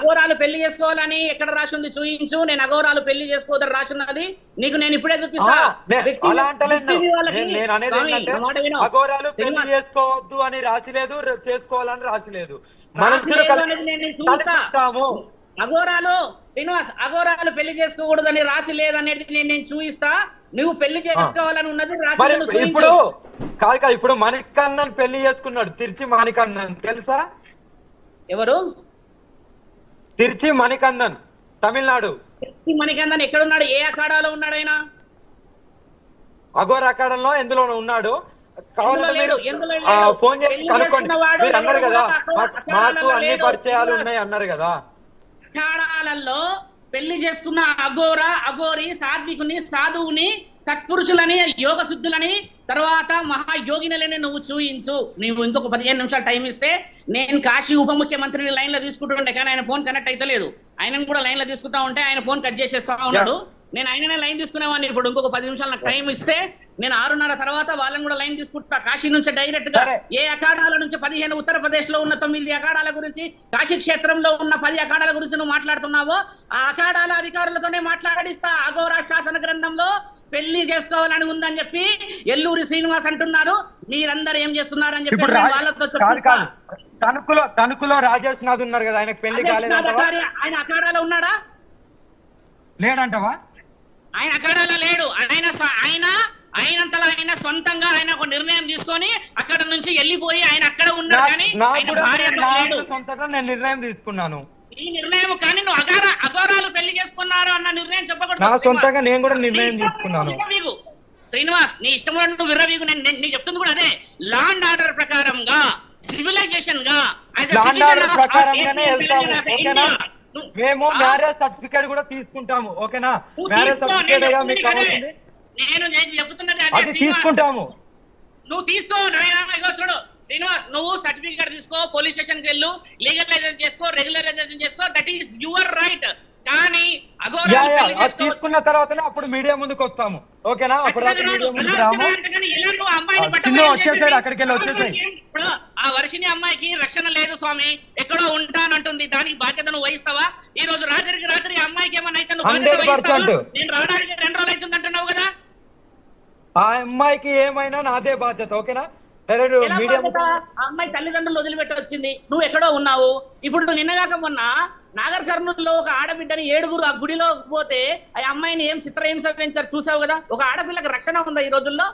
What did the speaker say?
అఘోరాలు పెళ్లి చేసుకోవాలని ఎక్కడ రాసి ఉంది చూయించు. నేను అఘోరాలు పెళ్లి చేసుకోవద్దని రాసున్నది నీకు నేను ఇప్పుడే చూపిస్తా. అలా అంటలేదు. నేను అనేది ఏంటంటే అఘోరాలు పెళ్లి చేసుకోవద్దు అని రాసిలేదు, చేసుకోవాలని రాసిలేదు. అఘోరాలు శ్రీనివాస్ అఘోరాలు పెళ్లి చేసుకోకూడదని రాసి లేదనేది నేను చూపిస్తా. నువ్వు పెళ్లి చేసుకోవాలని ఉన్నది ఇప్పుడు కాదు. ఇప్పుడు మణికన్నన్ పెళ్లి చేసుకున్నాడు, తిరుచి మణికన్నన్ తెలుసా? ఎవరు? తిరుచి మణికన్నన్, తమిళనాడు. తిరుచి మణికన్నన్ ఎక్కడున్నాడు? ఏ అఖాడాలో ఉన్నాడు ఆయన? అఘోర అఖాడంలో ఎందులోనూ ఉన్నాడు. కావాలంటే మీరు ఫోన్ చేసి కనుక్కోండి. మీరు అన్నారు కదా మాకు అన్ని పరిచయాలు ఉన్నాయి అన్నారు కదా. అఖాడాలలో పెళ్లి చేసుకున్న అఘోర, అఘోరి, సాత్వికుని, సాధువుని, సత్పురుషులని, యోగ శుద్ధులని, తర్వాత మహాయోగినలని నువ్వు చూయించు. నువ్వు ఇంకొక 15 నిమిషాలు టైం ఇస్తే నేను కాశీ ఉప ముఖ్యమంత్రిని లైన్ లో తీసుకుంటుండే, కానీ ఆయన ఫోన్ కనెక్ట్ అయితే లేదు. ఆయనను కూడా లైన్ లో తీసుకుంటా ఉంటే ఆయన ఫోన్ కట్ చేసేస్తా ఉన్నాడు. నేను ఆయననే లైన్ తీసుకునేవాడిని. ఇప్పుడు ఇంకొక 10 నిమిషాలు నాకు టైం ఇస్తే నేను 6:30 తర్వాత వాళ్ళని కూడా లైన్ తీసుకుంటా. కాశీ నుంచి డైరెక్ట్ గా ఏ అఖాడాల నుంచి 15 ఉత్తరప్రదేశ్ లో ఉన్న 9 అఖాడాల గురించి, కాశీ క్షేత్రంలో ఉన్న 10 అఖాడాల గురించి నువ్వు మాట్లాడుతున్నావో ఆ అఖాడాల అధికారులతోనే మాట్లాడిస్తా. అఘోర శాసన గ్రంథంలో పెళ్లి చేసుకోవాలని ఉందని చెప్పి ఎల్లూరి శ్రీనివాస్ అంటున్నారు. మీరందరూ ఏం చేస్తున్నారు అని చెప్పి వాళ్ళతో తణుకులో రాజేష్ నాథ్ ఉన్నారు కదా, ఆయనకు పెళ్లి కాలేదంటావా? ఆయన అఖాడాలో ఉన్నాడా? లేడంటవా? ఆయన అఖాడాలో లేడు. ఆయనంతలా ఆయన సొంతంగా ఆయన ఒక నిర్ణయం తీసుకొని అక్కడ నుంచి వెళ్ళిపోయి ఆయన అక్కడ ఉన్నాడు. కానీ సొంతంగా నేను నిర్ణయం తీసుకున్నాను. ఈ నిర్ణయం కానీ నువ్వు అఘోరాలు పెళ్లి చేసుకున్నారు అన్న నిర్ణయం చెప్పకూడదు. నా సొంతంగా నేను కూడా నిర్ణయం తీసుకున్నాను. శ్రీనివాస్ నీ ఇష్టం నువ్వు విర్రవీగు. నేను చెప్తుంది కూడా అదే. లా అండ్ ఆర్డర్ ప్రకారంగా, సివిలైజేషన్ గా, లా అండ్ ఆర్డర్ ప్రకారంగానే వెళ్తాము. ఓకేనా? మేము మ్యారేజ్ సర్టిఫికేట్ కూడా తీసుకుంటాము. ఓకేనా? మ్యారేజ్ సర్టిఫికేట్ మీకు కావాల్సింది నేను చెప్తున్నది అది తీసుకుంటాము. నువ్వు తీసుకో నాయనా. చూడు శ్రీనివాస్, నువ్వు సర్టిఫికేట్ తీసుకో, పోలీస్ స్టేషన్ కి వెళ్ళు, లీగలైజేషన్ చేసుకో, రెగ్యులరైజేషన్ చేసుకో, దట్ ఈస్ యువర్ రైట్. కానీ తీసుకున్న తర్వాతనే అప్పుడు మీడియా ముందుకు వస్తాము. ఓకేనా? అప్పుడు వచ్చేసారు, అక్కడికి వెళ్ళి వచ్చేసాయి. ఆ వర్షిని అమ్మాయికి రక్షణ లేదు స్వామి, ఎక్కడో ఉంటానంటుంది. దానికి బాధ్యత నువ్వు వహిస్తావా? ఈ రోజు రాత్రి అమ్మాయికి ఏమన్నా అయితే నువ్వు నేను రావడానికి 2 రోజులు అవుతుంది అంటున్నావు కదా. ఆ అమ్మాయికి ఏమైనా నాదే బాధ్యత. ఓకేనా? అమ్మాయి తల్లిదండ్రులు వదిలిపెట్టి వచ్చింది, నువ్వు ఎక్కడో ఉన్నావు. ఇప్పుడు నిన్నగాక మొన్న నాగర్ కర్నూలులో ఒక ఆడబిడ్డని 7 ఆ గుడిలో పోతే ఆ అమ్మాయిని ఏం చిత్రహింస పెంచారు చూసావు కదా. ఒక ఆడపిల్లకి రక్షణ ఉందా ఈ రోజుల్లో?